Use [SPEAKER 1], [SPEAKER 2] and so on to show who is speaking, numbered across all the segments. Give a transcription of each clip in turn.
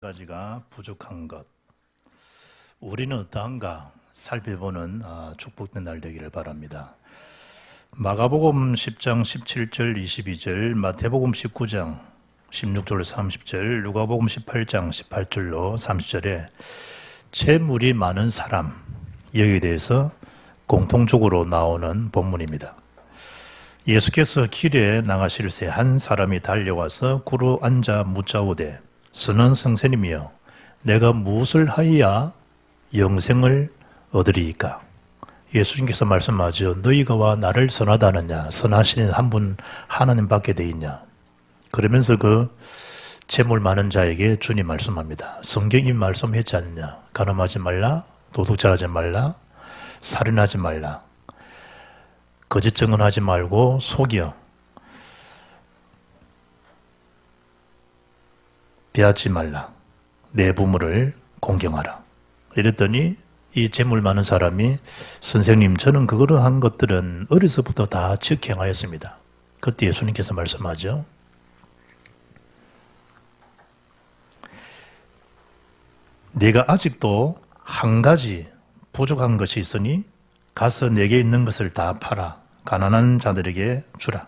[SPEAKER 1] 가지가 부족한 것. 우리는 어떠한가 살펴보는 축복된 날 되기를 바랍니다. 마가복음 10장 17절 22절, 마태복음 19장 16절로 30절, 누가복음 18장 18절로 30절에 재물이 많은 사람, 여기에 대해서 공통적으로 나오는 본문입니다. 예수께서 길에 나가실 새 한 사람이 달려와서 굴러 앉아 묻자오되, 선한 선생님이여, 내가 무엇을 하여야 영생을 얻으리이까? 예수님께서 말씀하죠. 너희가 와 나를 선하다느냐? 선하신 한 분 하나님밖에 돼 있냐? 그러면서 그 재물 많은 자에게 주님 말씀합니다. 성경이 말씀했지 않느냐? 간음하지 말라, 도둑질하지 말라, 살인하지 말라, 거짓 증언하지 말고 속여, 비하지 말라, 내 부모를 공경하라. 이랬더니 이 재물 많은 사람이, 선생님, 저는 그러한 것들은 어려서부터 다 지켜행하였습니다. 그때 예수님께서 말씀하죠. 네가 아직도 한 가지 부족한 것이 있으니 가서 내게 있는 것을 다 팔아 가난한 자들에게 주라.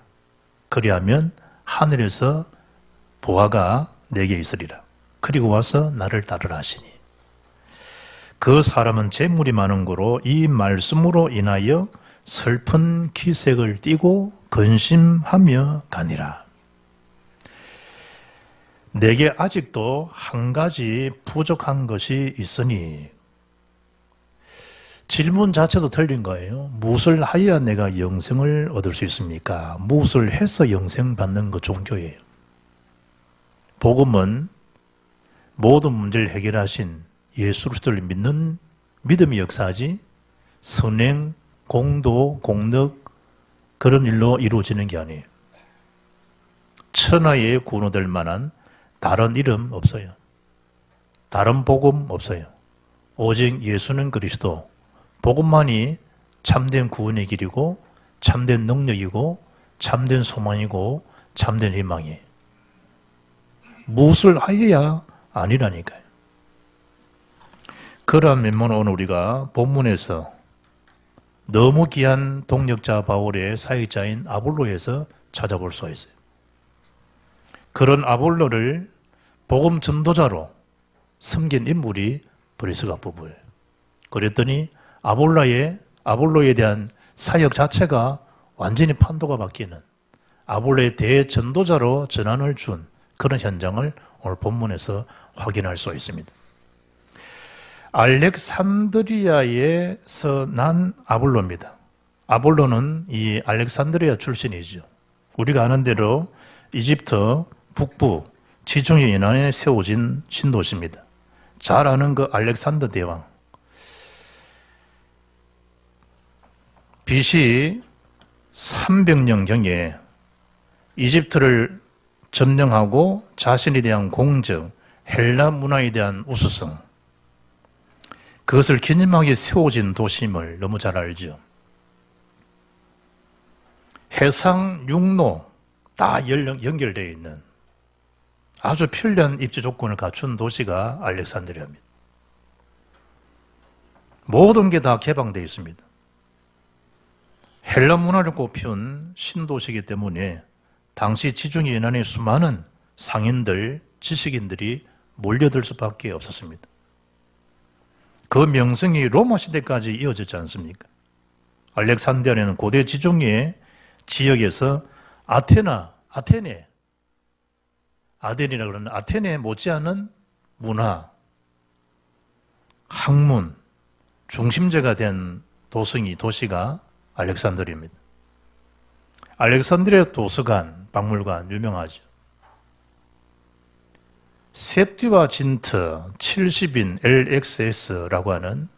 [SPEAKER 1] 그리하면 하늘에서 보화가 내게 있으리라. 그리고 와서 나를 따르라 하시니, 그 사람은 재물이 많은 고로 이 말씀으로 인하여 슬픈 기색을 띠고 근심하며 가니라. 내게 아직도 한 가지 부족한 것이 있으니, 질문 자체도 틀린 거예요. 무엇을 하여야 내가 영생을 얻을 수 있습니까? 무엇을 해서 영생 받는 거 종교예요. 복음은 모든 문제를 해결하신 예수 그리스도를 믿는 믿음의 역사지, 선행, 공도, 공덕 그런 일로 이루어지는 게 아니에요. 천하에 구원될 만한 다른 이름 없어요. 다른 복음 없어요. 오직 예수는 그리스도, 복음만이 참된 구원의 길이고 참된 능력이고 참된 소망이고 참된 희망이에요. 무엇을 하여야 아니라니까요. 그러한 면모는 오늘 우리가 본문에서 너무 귀한 동력자 바울의 사역자인 아볼로에서 찾아볼 수가 있어요. 그런 아볼로를 복음 전도자로 섬긴 인물이 브리스가 부부예요. 그랬더니 아볼로에 대한 사역 자체가 완전히 판도가 바뀌는, 아볼로의 대전도자로 전환을 준 그런 현장을 오늘 본문에서 확인할 수 있습니다. 알렉산드리아에서 난 아볼로입니다. 아볼로는 이 알렉산드리아 출신이죠. 우리가 아는 대로 이집트 북부 지중해 연안에 세워진 신도시입니다. 잘 아는 그 알렉산더 대왕, BC 300년경에 이집트를 점령하고 자신에 대한 공적, 헬라 문화에 대한 우수성, 그것을 기념하게 세워진 도심을 너무 잘 알죠. 해상, 육로 다 연결되어 있는 아주 편리한 입지 조건을 갖춘 도시가 알렉산드리아입니다. 모든 게 다 개방되어 있습니다. 헬라 문화를 꽃피운 신도시이기 때문에 당시 지중해 연안에 수많은 상인들, 지식인들이 몰려들 수밖에 없었습니다. 그 명성이 로마 시대까지 이어졌지 않습니까? 알렉산드리아는 고대 지중해 지역에서 아테네라 그러는 아테네 못지않은 문화, 학문, 중심지가 된 도시가 알렉산드리아입니다. 알렉산드리아 도서관, 박물관 유명하죠. 셉튜아진트 70인 LXS라고 하는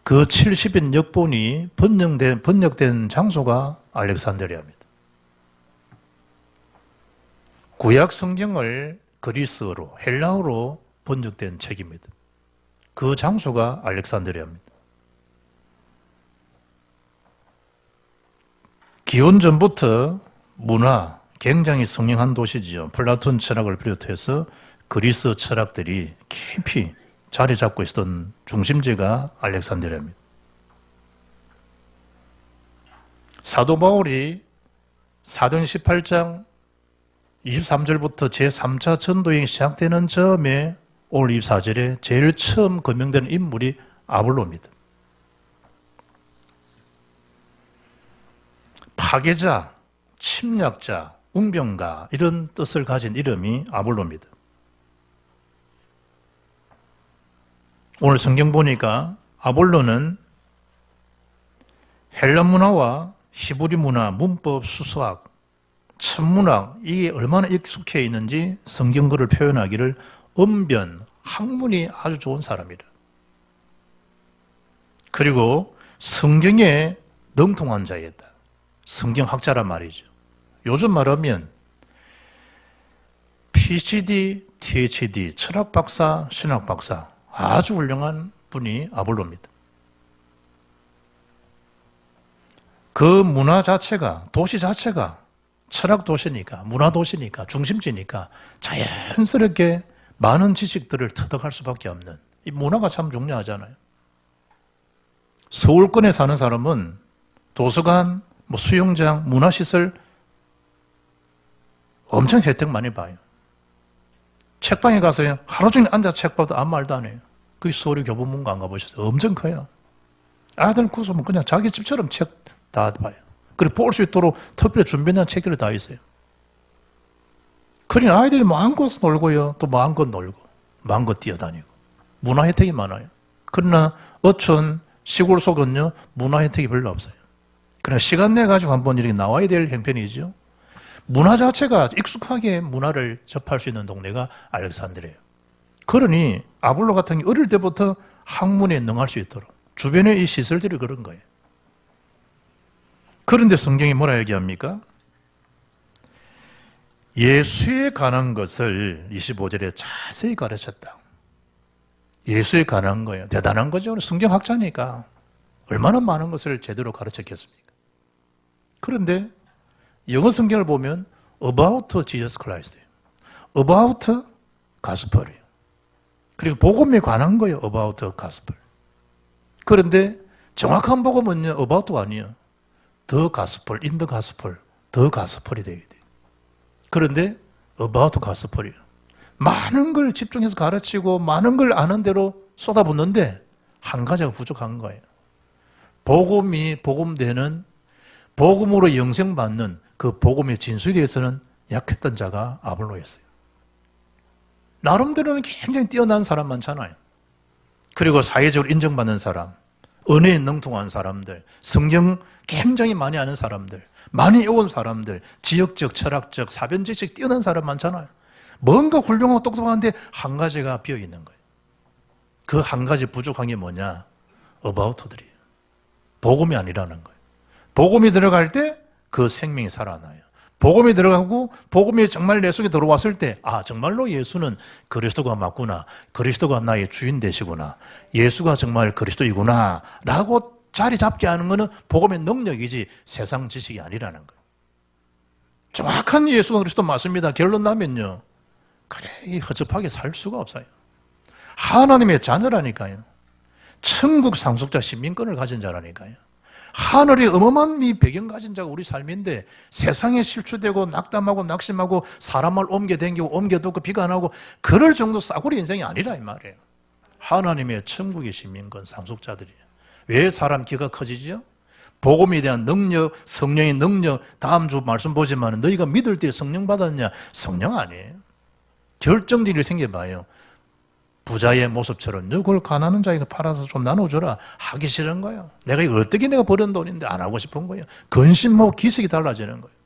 [SPEAKER 1] 그 70인 역본이 번역된 장소가 알렉산드리아입니다. 구약 성경을 그리스어로, 헬라어로 번역된 책입니다. 그 장소가 알렉산드리아입니다. 기원전부터 문화, 굉장히 성행한 도시지요. 플라톤 철학을 비롯해서 그리스 철학들이 깊이 자리 잡고 있었던 중심지가 알렉산드리아입니다. 사도 바울이 사도행 18장 23절부터 제3차 전도행이 시작되는 즈음에 오늘 24절에 제일 처음 거명되는 인물이 아볼로입니다. 파괴자, 침략자, 웅병가 이런 뜻을 가진 이름이 아볼로입니다. 오늘 성경 보니까 아볼로는 헬라 문화와 히브리 문화, 문법, 수수학, 천문학 이게 얼마나 익숙해 있는지 성경 글을 표현하기를 언변, 학문이 아주 좋은 사람이다. 그리고 성경에 능통한 자였다. 성경학자란 말이죠. 요즘 말하면 PhD, THD, 철학 박사, 신학 박사 아주 훌륭한 분이 아볼로입니다. 그 문화 자체가, 도시 자체가 철학 도시니까, 문화 도시니까, 중심지니까 자연스럽게 많은 지식들을 터득할 수밖에 없는 이 문화가 참 중요하잖아요. 서울권에 사는 사람은 도서관, 수영장, 문화시설 엄청 혜택 많이 봐요. 책방에 가서 하루 종일 앉아 책 봐도 아무 말도 안 해요. 그게 서울의 교보문고 안 가보셨어요? 엄청 커요. 아들 구수면 그냥 자기 집처럼 책 다 봐요. 그리고 볼 수 있도록 특별히 준비한 책들이 다 있어요. 그러니 아이들이 마음껏 놀고요. 또 마음껏 놀고, 마음껏 뛰어다니고. 문화 혜택이 많아요. 그러나 어촌, 시골 속은요, 문화 혜택이 별로 없어요. 그러나 시간 내가지고 한번 이렇게 나와야 될 형편이죠. 문화 자체가 익숙하게 문화를 접할 수 있는 동네가 알렉산드리아예요. 그러니 아볼로 같은 게 어릴 때부터 학문에 능할 수 있도록 주변에 이 시설들이 그런 거예요. 그런데 성경이 뭐라 얘기합니까? 예수에 관한 것을 25절에 자세히 가르쳤다. 예수에 관한 거예요. 대단한 거죠. 성경학자니까 얼마나 많은 것을 제대로 가르쳤겠습니까? 그런데 영어 성경을 보면 about Jesus Christ예요. about gospel이에요. 그리고 복음에 관한 거예요. about gospel. 그런데 정확한 복음은요. about가 아니에요. the gospel, in the gospel, the gospel이 되게 돼요. 그런데 about gospel이에요. 많은 걸 집중해서 가르치고 많은 걸 아는 대로 쏟아붓는데 한 가지가 부족한 거예요. 복음이 복음되는 복음으로 영생받는 그 복음의 진수에 대해서는 약했던 자가 아볼로였어요. 나름대로는 굉장히 뛰어난 사람 많잖아요. 그리고 사회적으로 인정받는 사람, 은혜에 능통한 사람들, 성경 굉장히 많이 아는 사람들, 많이 외운 사람들, 지역적, 철학적, 사변지식 뛰어난 사람 많잖아요. 뭔가 훌륭하고 똑똑한데 한 가지가 비어있는 거예요. 그 한 가지 부족한 게 뭐냐? 어바우터들이에요. 복음이 아니라는 거예요. 복음이 들어갈 때 그 생명이 살아나요. 복음이 들어가고 복음이 정말 내 속에 들어왔을 때 정말로 예수는 그리스도가 맞구나. 그리스도가 나의 주인 되시구나. 예수가 정말 그리스도이구나 라고 자리 잡게 하는 것은 복음의 능력이지 세상 지식이 아니라는 거예요. 정확한 예수가 그리스도 맞습니다. 결론 나면요. 그래 허접하게 살 수가 없어요. 하나님의 자녀라니까요. 천국 상속자 시민권을 가진 자라니까요. 하늘의 어마어마한 이 배경 가진 자가 우리 삶인데 세상에 실추되고 낙담하고 낙심하고 사람을 옮겨다니고 옮겨두고 비가 안 하고 그럴 정도 싸구려 인생이 아니라 이 말이에요. 하나님의 천국의 시민권 상속자들이에요. 왜 사람 기가 커지죠? 복음에 대한 능력, 성령의 능력, 다음 주 말씀 보지만 너희가 믿을 때 성령 받았냐? 성령 아니에요. 결정적인 일이 생겨봐요. 부자의 모습처럼 그걸 가난한 자에게 팔아서 좀 나눠줘라 하기 싫은 거예요. 내가 이거 어떻게 내가 버는 돈인데 안 하고 싶은 거예요. 근심하고 기색이 달라지는 거예요.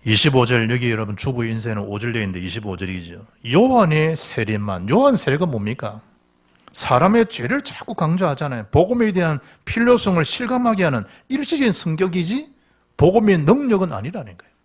[SPEAKER 1] (25절) 여기 여러분 주부 인쇄는 5절 되어 있는데 25절이죠. 요한의 세례만. 요한 세례가 뭡니까? 사람의 죄를 자꾸 강조하잖아요. 복음에 대한 필요성을 실감하게 하는 일시적인 성격이지 복음의 능력은 아니라는 거예요.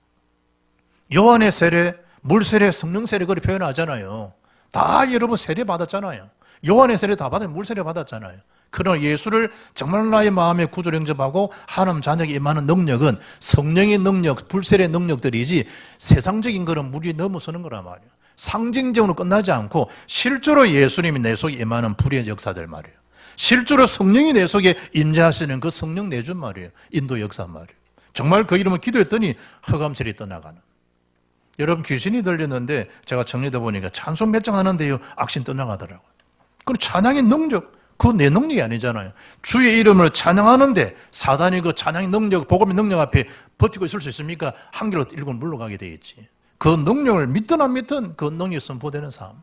[SPEAKER 1] 요한의 세례, 물세례, 성령세례 그렇게 표현하잖아요. 다 여러분 세례 받았잖아요. 요한의 세례 다 받으면 물세례 받았잖아요. 그러나 예수를 정말 나의 마음에 구주로 영접하고 하나님 자녀에게 임하는 능력은 성령의 능력, 불세의 능력들이지 세상적인 거는 무리 넘어서는 거란 말이에요. 상징적으로 끝나지 않고 실제로 예수님이 내 속에 임하는 불의 역사들 말이에요. 실제로 성령이 내 속에 임재하시는 그 성령 내준 말이에요. 인도 역사 말이에요. 정말 그 이름을 기도했더니 흑암셀이 떠나가는. 여러분 귀신이 들렸는데 제가 정리해 보니까 찬송 몇 장 하는데요 악신 떠나가더라고요. 그럼 찬양의 능력, 그건 내 능력이 아니잖아요. 주의 이름을 찬양하는데 사단이 그 찬양의 능력, 복음의 능력 앞에 버티고 있을 수 있습니까? 한 길로 일곱 물러가게 돼 있지. 그 능력을 믿든 안 믿든 그 능력이 선포되는 삶.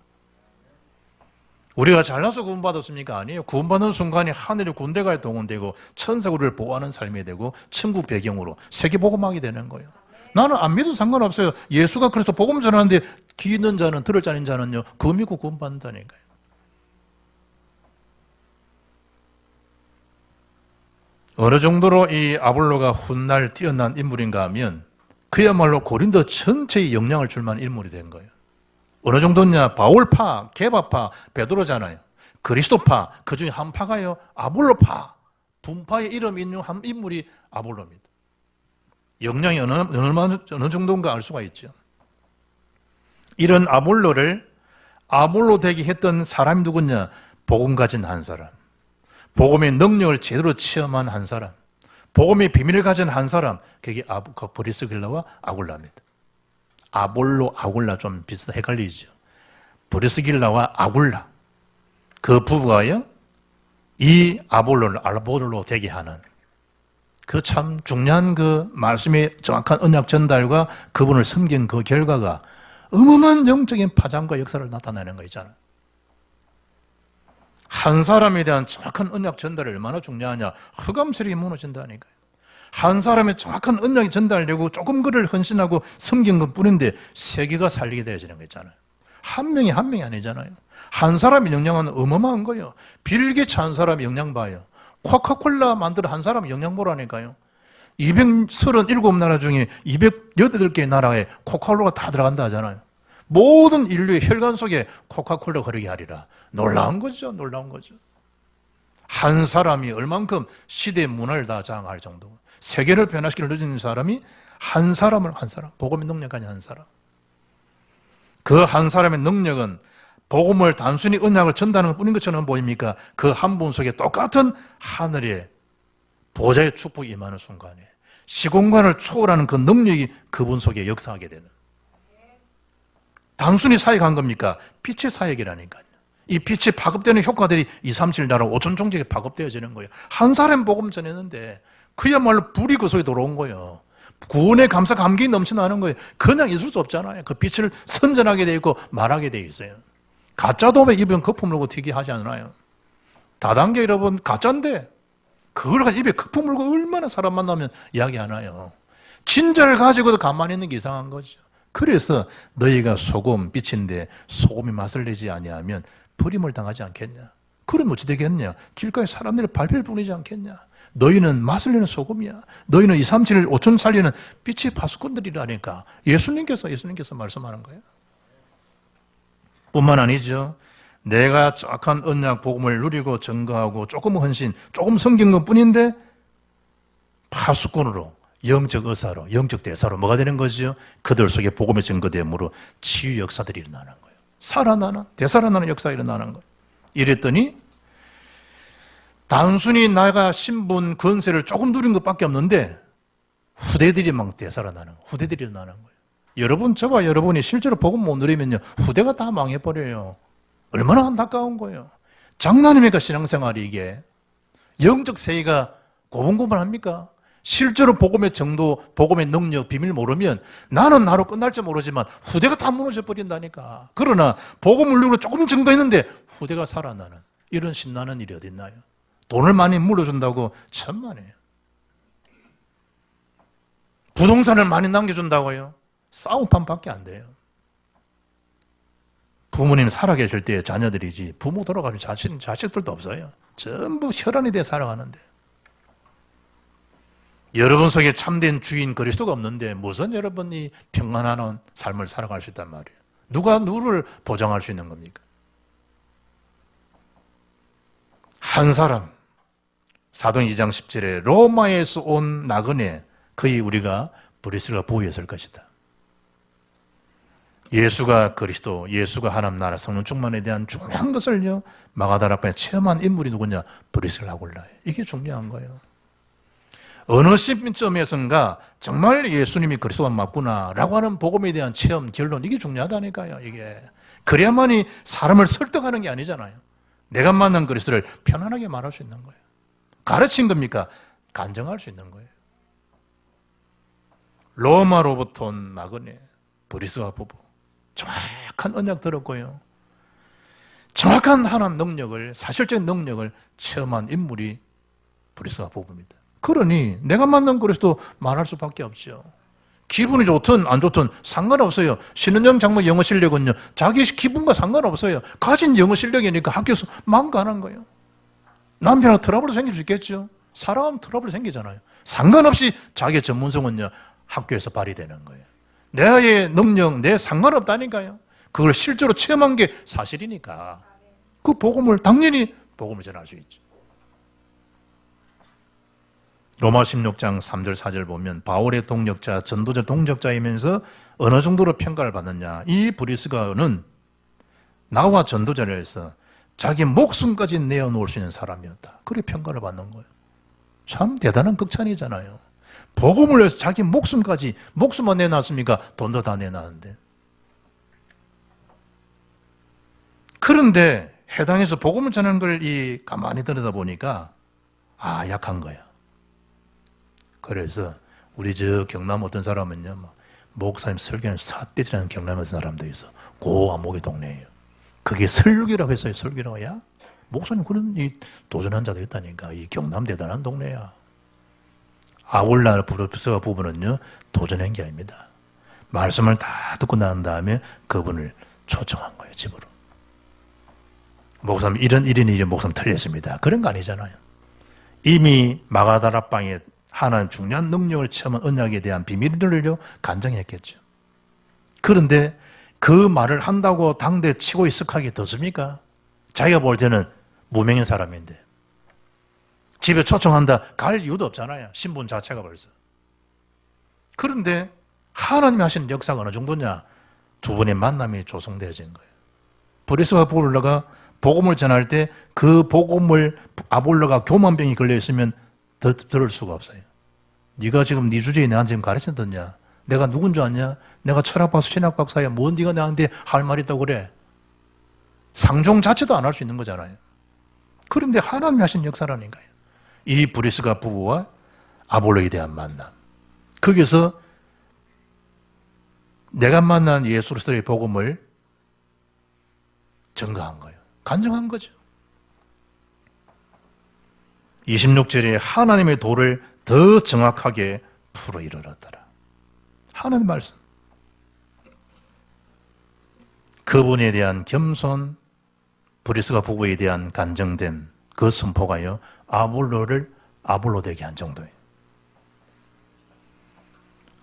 [SPEAKER 1] 우리가 잘나서 구원받았습니까? 아니에요. 구원받는 순간에 하늘의 군대가 동원되고 천사가 우리를 보호하는 삶이 되고 천국 배경으로 세계복음하게 되는 거예요. 나는 안 믿어도 상관없어요. 예수가 그래서 복음 전하는데 귀 있는 자는 들을 자는 자는요 그거 믿고 구원받는다니까요. 어느 정도로 이 아볼로가 훗날 뛰어난 인물인가 하면 그야말로 고린도 전체에 영향을 줄 만한 인물이 된 거예요. 어느 정도냐? 바울파, 게바파, 베드로잖아요. 그리스도파, 그 중에 한 파가요 아볼로파. 분파의 이름이 있는 한 인물이 아볼로입니다. 영향이 어느 정도인가 알 수가 있죠. 이런 아볼로를 아볼로 되게 했던 사람이 누구냐? 복음 가진 한 사람, 복음의 능력을 제대로 체험한 한 사람, 복음의 비밀을 가진 한 사람, 그게 브리스길라와 아굴라입니다. 아볼로, 아굴라 좀 비슷해 헷갈리죠. 브리스길라와 아굴라, 그 부부가요 이 아볼로를 아볼로 되게 하는 그 참 중요한 그 말씀의 정확한 언약 전달과 그분을 섬긴 그 결과가 어마어마한 영적인 파장과 역사를 나타내는 거 있잖아요. 한 사람에 대한 정확한 언약 전달이 얼마나 중요하냐. 흑암설이 무너진다니까요. 한 사람의 정확한 언약이 전달되고 조금 그를 헌신하고 섬긴 것 뿐인데 세계가 살리게 되어지는 거 있잖아요. 한 명이 아니잖아요. 한 사람의 영향은 어마어마한 거예요. 빌 게이츠 한 사람의 영향 봐요. 코카콜라 만드는 한 사람의 영향 보라니까요. 237나라 중에 208개 나라에 코카콜라가 다 들어간다 하잖아요. 모든 인류의 혈관 속에 코카콜라 흐르게 하리라. 놀라운 거죠. 놀라운 거죠. 한 사람이 얼만큼 시대의 문화를 다 장악할 정도. 세계를 변화시킬 늦은 사람이 한 사람, 복음의 능력 가진 한 사람. 그 한 사람의 능력은 복음을 단순히 언약을 전달하는 것뿐인 것처럼 보입니까? 그 한 분 속에 똑같은 하늘의 보좌의 축복이 임하는 순간에 시공간을 초월하는 그 능력이 그분 속에 역사하게 되는. 단순히 사역한 겁니까? 빛의 사역이라니까요. 이 빛이 파급되는 효과들이 2, 3, 7 나라 5천 종족에 파급되어지는 거예요. 한 사람 복음 전했는데 그야말로 불이 그 속에 들어온 거예요. 구원의 감사 감격이 넘쳐나는 거예요. 그냥 있을 수 없잖아요. 그 빛을 선전하게 돼 있고 말하게 돼 있어요. 가짜 도배 입에 거품 물고 튀기 하지 않나요? 다단계 여러분 가짜인데 그걸 입에 거품 물고 얼마나 사람 만나면 이야기하나요? 진짜를 가지고도 가만히 있는 게 이상한 거죠. 그래서 너희가 소금 빛인데 소금이 맛을 내지 아니하면 버림을 당하지 않겠냐? 그럼 어찌 되겠냐? 길가에 사람들이 발표를 뿌리지 않겠냐? 너희는 맛을 내는 소금이야. 너희는 2, 3, 7, 5천 살리는 빛의 파수꾼들이라니까 예수님께서 말씀하는 거예요. 뿐만 아니죠. 내가 정확한 언약 복음을 누리고 증거하고 조금 헌신, 조금 섬긴 것 뿐인데 파수꾼으로 영적 의사로, 영적 대사로 뭐가 되는 거죠? 그들 속에 복음의 증거됨으로 치유 역사들이 일어나는 거예요. 살아나는, 되살아나는 역사가 일어나는 거예요. 이랬더니 단순히 나가 신분, 권세를 조금 누린 것밖에 없는데 후대들이 막 되살아나는, 후대들이 일어나는 거예요. 여러분, 저와 여러분이 실제로 복음 못 누리면요 후대가 다 망해버려요. 얼마나 안타까운 거예요. 장난입니까 신앙생활이 이게. 영적 세계가 고분고분합니까? 실제로 복음의 정도, 복음의 능력, 비밀 모르면 나는 나로 끝날지 모르지만 후대가 다 무너져 버린다니까. 그러나 복음을 누리고 조금 증거했는데 후대가 살아나는 이런 신나는 일이 어디 있나요? 돈을 많이 물어준다고 천만에요. 부동산을 많이 남겨준다고요? 싸움판밖에 안 돼요. 부모님 살아계실 때 자녀들이지 부모 돌아가면 자식들도 없어요. 전부 혈안이 돼 살아가는데 여러분 속에 참된 주인 그리스도가 없는데 무슨 여러분이 평안한 삶을 살아갈 수 있단 말이에요. 누가 누구를 보장할 수 있는 겁니까? 한 사람 사도행 2장 10절에 로마에서 온 나그네 거의 우리가 브리스가 부유했을 것이다. 예수가 그리스도, 예수가 하나님 나라 성령 충만에 대한 중요한 것을요 마가다락방에 체험한 인물이 누구냐? 브리스가 아굴라예요. 이게 중요한 거예요. 어느 시점에선가 정말 예수님이 그리스도가 맞구나 라고 하는 복음에 대한 체험, 결론, 이게 중요하다니까요. 이게 그래야만이 사람을 설득하는 게 아니잖아요. 내가 만난 그리스도를 편안하게 말할 수 있는 거예요. 가르친 겁니까? 간증할 수 있는 거예요. 로마로부터 온 나그네 브리스가 부부, 정확한 언약 들었고요, 정확한 하나님 능력을, 사실적인 능력을 체험한 인물이 브리스가 부부입니다. 그러니 내가 만난 그리스도 말할 수밖에 없죠. 기분이 좋든 안 좋든 상관없어요. 신은영 장모 영어 실력은요 자기 기분과 상관없어요. 가진 영어 실력이니까 학교에서 막 가는 거예요. 남편하고 트러블 생길 수 있겠죠. 사람 트러블 생기잖아요. 상관없이 자기의 전문성은요 학교에서 발휘되는 거예요. 내의 능력, 내 상관없다니까요. 그걸 실제로 체험한 게 사실이니까 그 복음을 당연히 복음을 전할 수 있죠. 로마 16장 3절 4절 보면 바울의 동력자, 전도자 동력자이면서 어느 정도로 평가를 받느냐. 이 브리스가는 나와 전도자를 해서 자기 목숨까지 내어놓을 수 있는 사람이었다. 그렇게 평가를 받는 거예요. 참 대단한 극찬이잖아요. 복음을 위해서 자기 목숨까지, 목숨만 내놨습니까? 돈도 다 내놨는데. 그런데 해당해서 복음을 전하는 걸 가만히 들여다보니까 약한 거야. 그래서 우리 저 경남 어떤 사람은요, 목사님 설교는 사대질하는 경남 어떤 사람도 있어. 고아목의 동네예요. 그게 설교라고 했어요. 설교라고. 야, 목사님 그런 도전한 자도 있다니까. 이 경남 대단한 동네야. 아울라 브리스가 부부는요 도전한 게 아닙니다. 말씀을 다 듣고 난 다음에 그분을 초청한 거예요. 집으로. 목사님 이런 목사님 틀렸습니다. 그런 거 아니잖아요. 이미 마가다락방에 하나님 중요한 능력을 체험한 언약에 대한 비밀들을요 간증했겠죠. 그런데 그 말을 한다고 당대 치고 있을하게 뒀습니까? 자기가 볼 때는 무명인 사람인데 집에 초청한다 갈 이유도 없잖아요. 신분 자체가 벌써. 그런데 하나님이 하시는 역사가 어느 정도냐? 두 분의 만남이 조성되어진 거예요. 브리스가 아볼로가 복음을 전할 때 그 복음을 아볼로가 교만병이 걸려 있으면 들을 수가 없어요. 네가 지금 네 주제에 내한테 지금 가르쳐 듣냐? 내가 누군 줄 아냐? 내가 철학박사, 신학박사야. 뭔 네가 나한테 할 말 있다고 그래? 상종 자체도 안 할 수 있는 거잖아요. 그런데 하나님이 하신 역사라니까요. 이 브리스가 부부와 아볼로에 대한 만남. 거기서 내가 만난 예수 그리스도의 복음을 증거한 거예요. 간증한 거죠. 26절에 하나님의 도를 더 정확하게 풀어 이르렀더라. 하나님 말씀. 그분에 대한 겸손, 브리스가 부부에 대한 간증된 그 선포가요, 아볼로를 아볼로 되게 한 정도예요.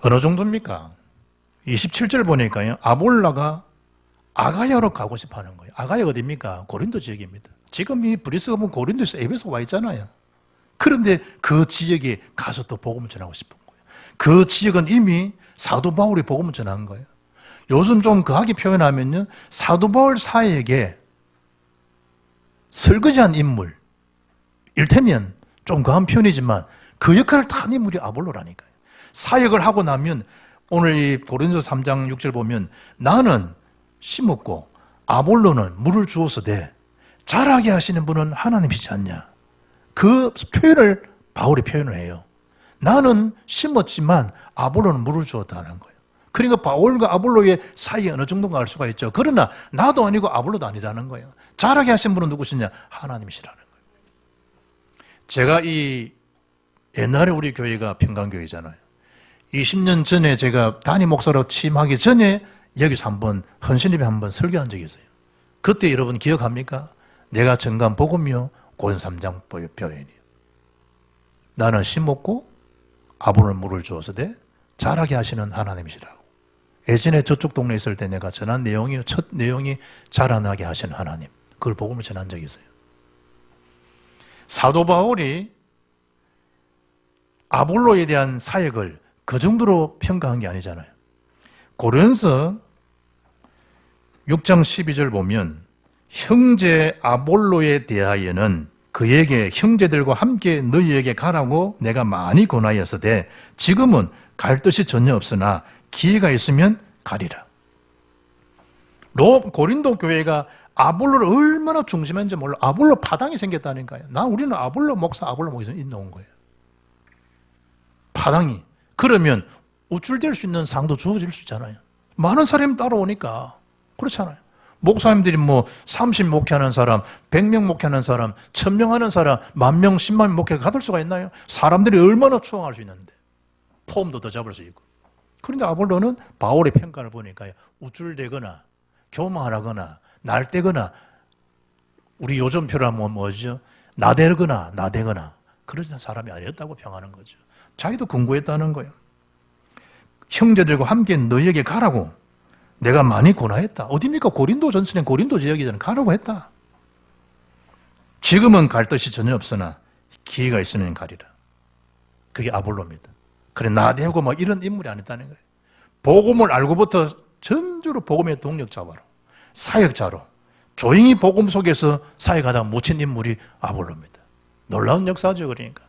[SPEAKER 1] 어느 정도입니까? 27절 보니까요, 아볼라가 아가야로 가고 싶어 하는 거예요. 아가야 어디입니까? 고린도 지역입니다. 지금 이 브리스가 보면 고린도에서 에베소 와 있잖아요. 그런데 그 지역에 가서 또 복음을 전하고 싶은 거예요. 그 지역은 이미 사도 바울이 복음을 전한 거예요. 요즘 좀 거하게 표현하면요, 사도 바울 사역에 설거지한 인물, 일테면 좀 거한 표현이지만 그 역할을 다 한 인물이 아볼로라니까요. 사역을 하고 나면 오늘 이 고린도서 3장 6절 보면 나는 심었고 아볼로는 물을 주어서 자라게 하시는 분은 하나님이지 않냐. 그 표현을 바울이 표현을 해요. 나는 심었지만 아볼로는 물을 주었다는 거예요. 그러니까 바울과 아볼로의 사이에 어느 정도가 알 수가 있죠. 그러나 나도 아니고 아볼로도 아니라는 거예요. 자라게 하신 분은 누구시냐? 하나님이시라는 거예요. 제가 옛날에 우리 교회가 평강교회잖아요. 20년 전에 제가 담임 목사로 취임하기 전에 여기서 한번 헌신입에 한번 설교한 적이 있어요. 그때 여러분 기억합니까? 내가 전간 복음이요 고린 3장 표현이에요. 나는 심었고 아볼로는 물을 주어서 자라게 하시는 하나님이시라고. 예전에 저쪽 동네에 있을 때 내가 전한 내용이 첫 내용이 자라나게 하시는 하나님. 그걸 복음을 전한 적이 있어요. 사도 바울이 아볼로에 대한 사역을 그 정도로 평가한 게 아니잖아요. 고린도서 6장 12절 보면 형제 아볼로에 대하여는 그에게 형제들과 함께 너희에게 가라고 내가 많이 권하였으되 지금은 갈 뜻이 전혀 없으나 기회가 있으면 가리라. 고린도 교회가 아볼로를 얼마나 중심했는지 몰라. 아볼로 파당이 생겼다니까요. 우리는 아볼로 목사, 아볼로 목사 있는 거예요. 파당이. 그러면 우쭐댈 수 있는 상도 주어질 수 있잖아요. 많은 사람이 따라오니까. 그렇잖아요. 목사님들이 30 목회하는 사람, 100명 목회하는 사람, 1000명 하는 사람, 10,000명, 10만 목회가 가들 수가 있나요? 사람들이 얼마나 추앙할 수 있는데. 폼도 더 잡을 수 있고. 그런데 아볼로는 바울의 평가를 보니까 우쭐대거나 교만하거나 날대거나 우리 요즘 표로 하면 뭐죠? 나대거나 그런 사람이 아니었다고 평하는 거죠. 자기도 궁구했다는 거예요. 형제들과 함께 너희에게 가라고 내가 많이 권하였다. 어디입니까? 고린도 전서는 고린도 지역이잖아요. 가라고 했다. 지금은 갈 뜻이 전혀 없으나 기회가 있으면 가리라. 그게 아볼로입니다. 그래 나대고 이런 인물이 아니었다는 거예요. 복음을 알고부터 전주로 복음의 동력자로 사역자로 조용히 복음 속에서 사역하다가 묻힌 인물이 아볼로입니다. 놀라운 역사죠. 그러니까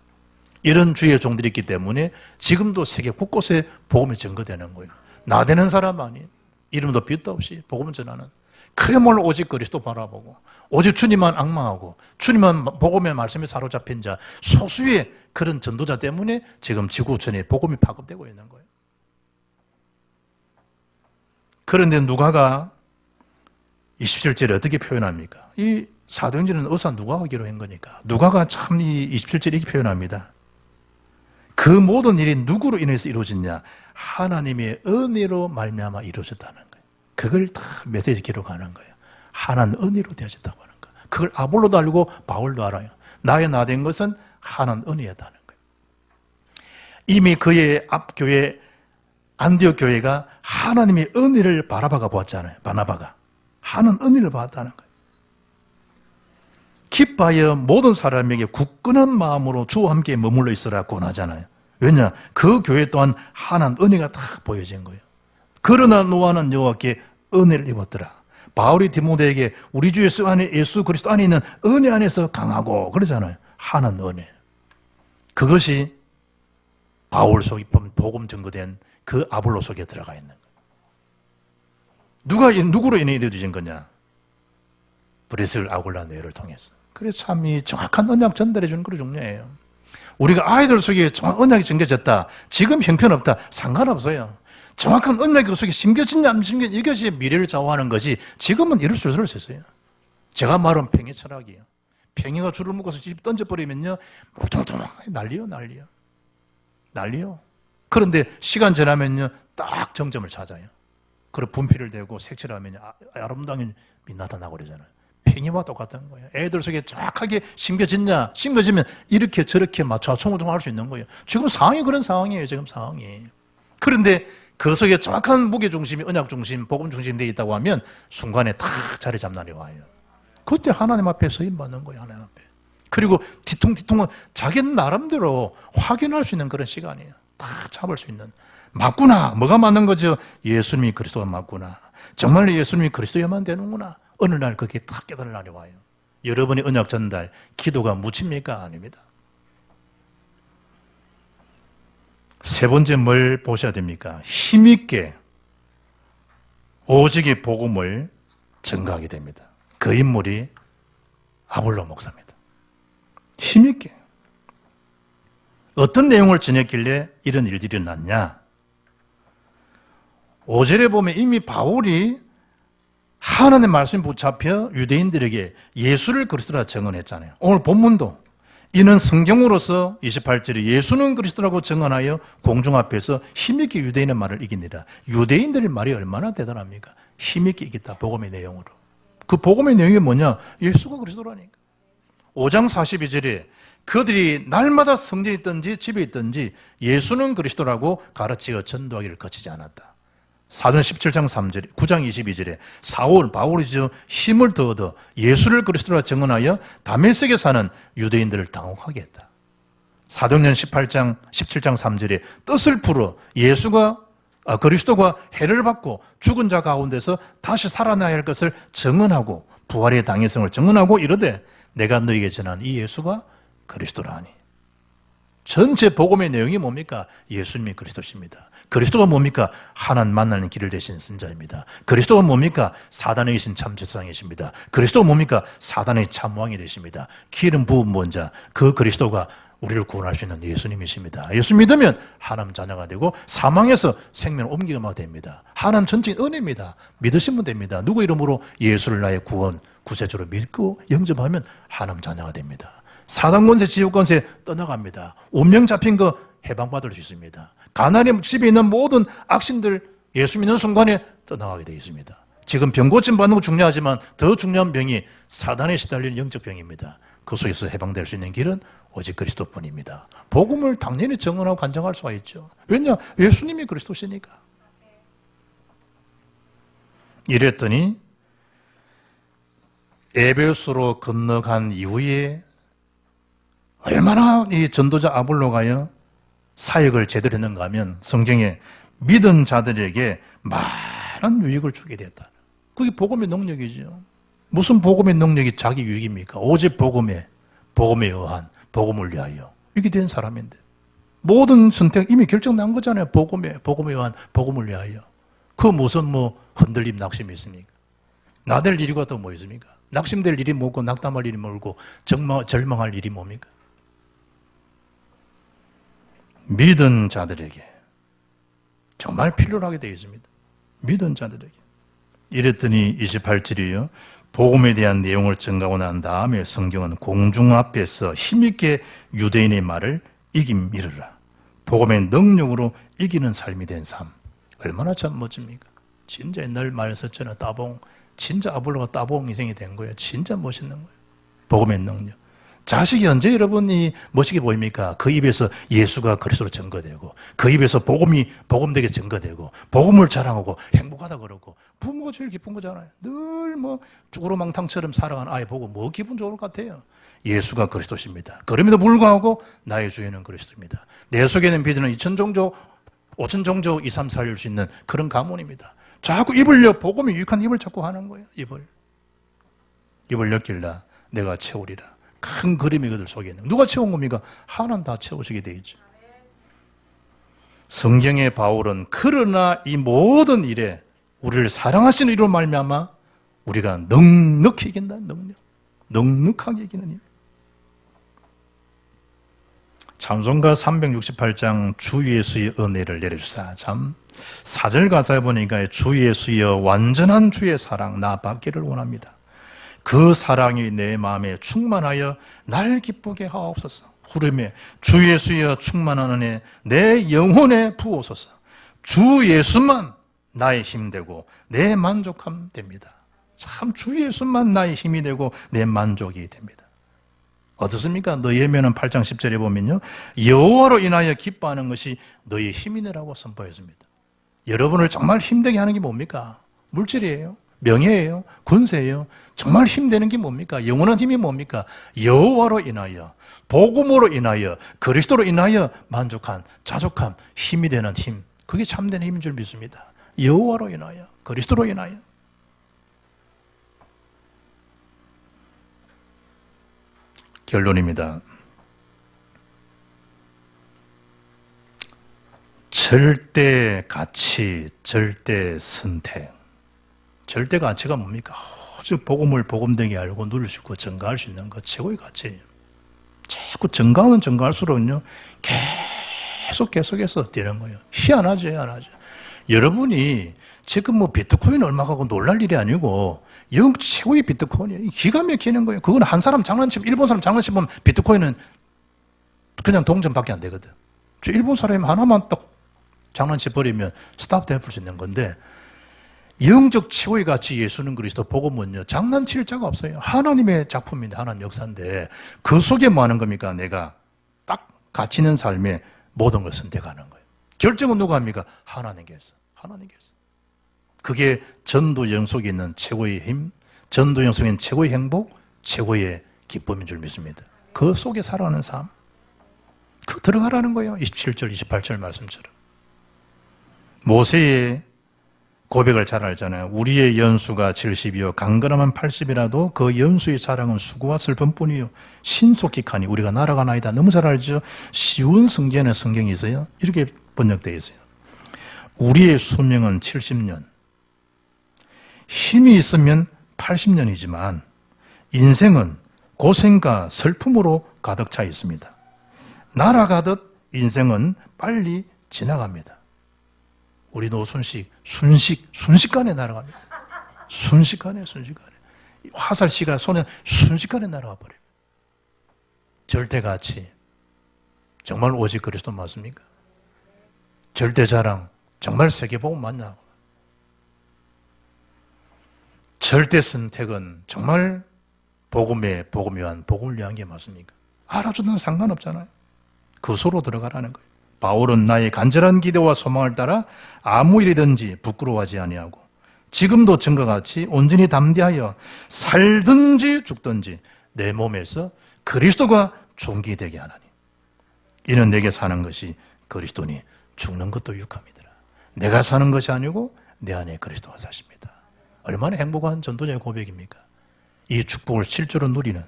[SPEAKER 1] 이런 주의 종들이 있기 때문에 지금도 세계 곳곳에 복음이 증거되는 거예요. 나대는 사람 아니에요. 이름도 빛도 없이 복음 전하는 그야말로 오직 그리스도 바라보고 오직 주님만 앙망하고 주님만 복음의 말씀에 사로잡힌 자 소수의 그런 전도자 때문에 지금 지구촌에 복음이 파급되고 있는 거예요. 그런데 누가가 27절에 어떻게 표현합니까? 이 사도행전은 어디서 누가 하기로 한 거니까 누가가 참 이 27절에 이렇게 표현합니다. 그 모든 일이 누구로 인해서 이루어졌냐? 하나님의 은혜로 말미암아 이루어졌다는 거예요. 그걸 다 메시지 기록하는 거예요. 하나는 은혜로 되어졌다고 하는 거예요. 그걸 아볼로도 알고 바울도 알아요. 나의 나된 것은 하나는 은혜였다는 거예요. 이미 그의 앞교회 안디옥 교회가 하나님의 은혜를 바라바가 보았잖아요. 바나바가 하나는 은혜를 받았다는 거예요. 기뻐하여 모든 사람에게 굳건한 마음으로 주와 함께 머물러 있으라 권하잖아요. 왜냐? 그 교회 또한 하나는 은혜가 딱 보여진 거예요. 그러나 노아는 여호와께 은혜를 입었더라. 바울이 디모데에게 우리 주 예수 안에 예수 그리스도 안에 있는 은혜 안에서 강하고 그러잖아요. 하나는 은혜. 그것이 바울 속에 복음 증거된 그 아볼로 속에 들어가 있는 거예요. 누구로 인해 이루어진 거냐? 브레슬 아굴라 네를 통해서. 그래서 참 이 정확한 언약 전달해 주는 거 중요해요. 우리가 아이들 속에 정확한 언약이 전겨졌다. 지금 형편없다. 상관없어요. 정확한 언약이 그 속에 심겨졌냐 안 심겨졌냐 이것이 미래를 좌우하는 거지 지금은 이럴 수 있어요. 제가 말한 팽이 철학이에요. 팽이가 줄을 묶어서 집 던져버리면요. 뭉퉁퉁 난리요. 그런데 시간 지나면요. 딱 정점을 찾아요. 그리고 분필을 대고 색칠하면 아름다운 빛이 나타나고 그러잖아요. 팽이와 똑같은 거예요. 애들 속에 정확하게 심겨지면 이렇게 저렇게 좌충우충 할 수 있는 거예요. 지금 상황이 그런 상황이에요. 지금 상황이. 그런데 그 속에 정확한 무게중심이 언약중심, 복음중심이 되어 있다고 하면 순간에 탁 자리 잡날이 와요. 그때 하나님 앞에 서임받는 거예요. 하나님 앞에. 그리고 뒤통은 자기 나름대로 확인할 수 있는 그런 시간이에요. 딱 잡을 수 있는. 맞구나. 뭐가 맞는 거죠? 예수님이 그리스도가 맞구나. 정말로 예수님이 그리스도야만 되는구나. 어느 날 그게 딱 깨달을 날이 와요. 여러분의 언약 전달, 기도가 묻힙니까? 아닙니다. 세 번째 뭘 보셔야 됩니까? 힘있게 오직의 복음을 증거하게 됩니다. 그 인물이 아볼로 목사입니다. 힘있게. 어떤 내용을 전했길래 이런 일들이 났냐? 5절에 보면 이미 바울이 하나님의 말씀이 붙잡혀 유대인들에게 예수를 그리스도라 증언했잖아요. 오늘 본문도 이는 성경으로서 28절에 예수는 그리스도라고 증언하여 공중 앞에서 힘있게 유대인의 말을 이깁니다. 유대인들의 말이 얼마나 대단합니까? 힘있게 이겼다. 복음의 내용으로. 그 복음의 내용이 뭐냐? 예수가 그리스도라니까. 5장 42절에 그들이 날마다 성전에 있든지 집에 있든지 예수는 그리스도라고 가르치어 전도하기를 거치지 않았다. 사도행 17장 3절, 9장 22절에 바울이 힘을 더 얻어 예수를 그리스도라 증언하여 다메섹에 사는 유대인들을 당혹하게 했다. 사도행전 17장 3절에 뜻을 풀어 그리스도가 해를 받고 죽은 자 가운데서 다시 살아나야 할 것을 증언하고 부활의 당위성을 증언하고 이르되 내가 너에게 전한 이 예수가 그리스도라니. 전체 복음의 내용이 뭡니까? 예수님이 그리스도십니다. 그리스도가 뭡니까? 하나님 만나는 길을 대신 선자입니다. 그리스도가 뭡니까? 사단에 계신 참 제사장이십니다. 그리스도가 뭡니까? 사단의 참왕이 되십니다. 기름 부은 먼자, 그 그리스도가 우리를 구원할 수 있는 예수님이십니다. 예수 믿으면 하나님 자녀가 되고 사망에서 생명을 옮기게 됩니다. 하나님 전적인 은혜입니다. 믿으시면 됩니다. 누구 이름으로 예수를 나의 구원, 구세주로 믿고 영접하면 하나님 자녀가 됩니다. 사단 권세, 지옥 권세 떠나갑니다. 운명 잡힌 거 해방받을 수 있습니다. 가나님 집에 있는 모든 악신들 예수 믿는 순간에 떠나가게 되어 있습니다. 지금 병 고침 받는 거 중요하지만 더 중요한 병이 사단에 시달리는 영적 병입니다. 그 속에서 해방될 수 있는 길은 오직 그리스도뿐입니다. 복음을 당연히 증언하고 간증할 수가 있죠. 왜냐? 예수님이 그리스도시니까. 이랬더니 에베소로 건너간 이후에 얼마나 이 전도자 아볼로가요 사역을 제대로 했는가 하면 성경에 믿은 자들에게 많은 유익을 주게 됐다. 그게 복음의 능력이죠. 무슨 복음의 능력이 자기 유익입니까? 오직 복음에 의한 복음을 위하여 이게 된 사람인데 모든 선택 이미 결정난 거잖아요. 복음에 의한 복음을 위하여. 그 무슨 흔들림 낙심이 있습니까? 나댈 일이 또 뭐 있습니까? 낙심될 일이 뭐고 낙담할 일이 뭐고 절망할 일이 뭡니까? 믿은 자들에게 정말 필요로 하게 되어 있습니다. 믿은 자들에게. 이랬더니 28절이요. 복음에 대한 내용을 전가하고 난 다음에 성경은 공중 앞에서 힘있게 유대인의 말을 이김이르라. 복음의 능력으로 이기는 삶이 된 삶. 얼마나 참 멋집니까? 진짜 옛날 말 썼잖아요. 따봉. 진짜 아볼로가 따봉 인생이 된 거예요. 진짜 멋있는 거예요. 복음의 능력. 자식이 언제 여러분이 멋있게 보입니까? 그 입에서 예수가 그리스도로 증거되고 그 입에서 복음되게 증거되고 복음을 자랑하고 행복하다 그러고 부모가 제일 기쁜 거잖아요. 늘 쭈구르망탕처럼 살아가는 아이 보고 뭐 기분 좋을 것 같아요. 예수가 그리스도십니다. 그럼에도 불구하고 나의 주인은 그리스도입니다. 내 속에 있는 비전은 2,000종족, 5,000종족, 2, 3, 4 살릴 수 있는 그런 가문입니다. 자꾸 입을 복음이 유익한 입을 자꾸 하는 거예요. 입을 엮일라 내가 채우리라. 큰 그림이 그들 속에 있는 누가 채운 겁니까? 하나님 다 채우시게 되어 있죠. 성경의 바울은 그러나 이 모든 일에 우리를 사랑하시는 이로 말미암아 우리가 넉넉히 이긴다. 넉넉하게 이기는 일. 찬송가 368장 주 예수의 은혜를 내려주사. 참 4절 가사에 보니까 주 예수여 완전한 주의 사랑 나 받기를 원합니다. 그 사랑이 내 마음에 충만하여 날 기쁘게 하옵소서. 후렴에 주 예수여 충만하는 내 영혼에 부어소서. 주 예수만 나의 힘 되고 내 만족함 됩니다. 참 주 예수만 나의 힘이 되고 내 만족이 됩니다. 어떻습니까? 너희에게는 8장 10절에 보면요. 여호와로 인하여 기뻐하는 것이 너희의 힘이라고 선포했습니다. 여러분을 정말 힘되게 하는 게 뭡니까? 물질이에요. 명예예요. 권세예요. 정말 힘되는 게 뭡니까? 영원한 힘이 뭡니까? 여호와로 인하여, 복음으로 인하여, 그리스도로 인하여 만족한, 자족함, 힘이 되는 힘. 그게 참된 힘인 줄 믿습니다. 여호와로 인하여, 그리스도로 인하여. 결론입니다. 절대 가치, 절대 선택. 절대 가치가 뭡니까? 오직 복음을 복음되게 알고 누리시고 증가할 수 있는 것 최고의 가치예요. 자꾸 증가하면 증가할수록요 계속해서 되는 거예요. 희한하죠. 여러분이 지금 비트코인 얼마 가고 놀랄 일이 아니고 최고의 비트코인이에요. 기가 막히는 거예요. 그건 한 사람 장난치면 일본 사람 장난치면 비트코인은 그냥 동전밖에 안 되거든. 저 일본 사람이 하나만 딱 장난치 버리면 스탑 돼버릴 수 있는 건데 영적 최고의 가치 예수는 그리스도 복음은요 장난칠 자가 없어요. 하나님의 작품인데 하나님 역사인데 그 속에 뭐 하는 겁니까? 내가 딱 가치 있는 삶에 모든 걸 선택하는 거예요. 결정은 누가 합니까? 하나님께서. 그게 전도 영속에 있는 최고의 힘, 전도 영속에 있는 최고의 행복, 최고의 기쁨인 줄 믿습니다. 그 속에 살아가는 삶. 그 들어가라는 거예요. 27절, 28절 말씀처럼. 모세의 고백을 잘 알잖아요. 우리의 연수가 70이요 강건하면 80이라도 그 연수의 자랑은 수고와 슬픔뿐이요 신속히 가니 우리가 날아가나이다. 너무 잘 알죠. 쉬운 성전에 성경이 있어요. 이렇게 번역되어 있어요. 우리의 수명은 70년, 힘이 있으면 80년이지만 인생은 고생과 슬픔으로 가득 차 있습니다. 날아가듯 인생은 빨리 지나갑니다. 우리 노순식, 순식간에 날아갑니다. 순식간에. 화살씨가 손에 순식간에 날아가 버려요. 절대가치. 정말 오직 그리스도 맞습니까? 절대자랑. 정말 세계복음 맞냐고. 절대선택은 정말 복음을 위한 게 맞습니까? 알아주는 상관없잖아요. 그 소로 들어가라는 거예요. 바울은 나의 간절한 기대와 소망을 따라 아무 일이든지 부끄러워하지 아니하고 지금도 전과 같이 온전히 담대하여 살든지 죽든지 내 몸에서 그리스도가 존귀되게 하나니 이는 내게 사는 것이 그리스도니 죽는 것도 유익함이더라. 내가 사는 것이 아니고 내 안에 그리스도가 사십니다. 얼마나 행복한 전도자의 고백입니까? 이 축복을 실제로 누리는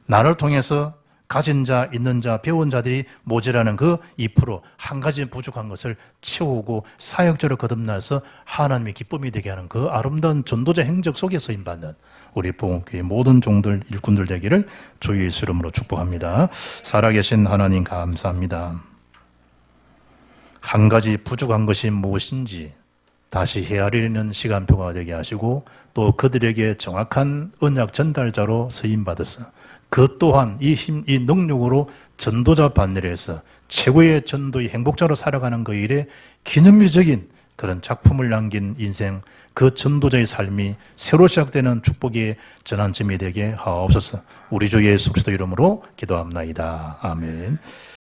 [SPEAKER 1] 나를 통해서 가진 자, 있는 자, 배운 자들이 모자라는 그 2% 한 가지 부족한 것을 채우고 사역자로 거듭나서 하나님의 기쁨이 되게 하는 그 아름다운 전도자 행적 속에서 임받는 우리 복음교회 모든 종들, 일꾼들 되기를 주의 예수 이름으로 축복합니다. 살아계신 하나님 감사합니다. 한 가지 부족한 것이 무엇인지 다시 헤아리는 시간표가 되게 하시고 또 그들에게 정확한 언약 전달자로 쓰임받아서 그 또한 이 힘, 이 능력으로 전도자 반열에서 최고의 전도의 행복자로 살아가는 그 일에 기념비적인 그런 작품을 남긴 인생, 그 전도자의 삶이 새로 시작되는 축복의 전환점이 되게 하옵소서. 우리 주 예수 그리스도 이름으로 기도합나이다. 아멘.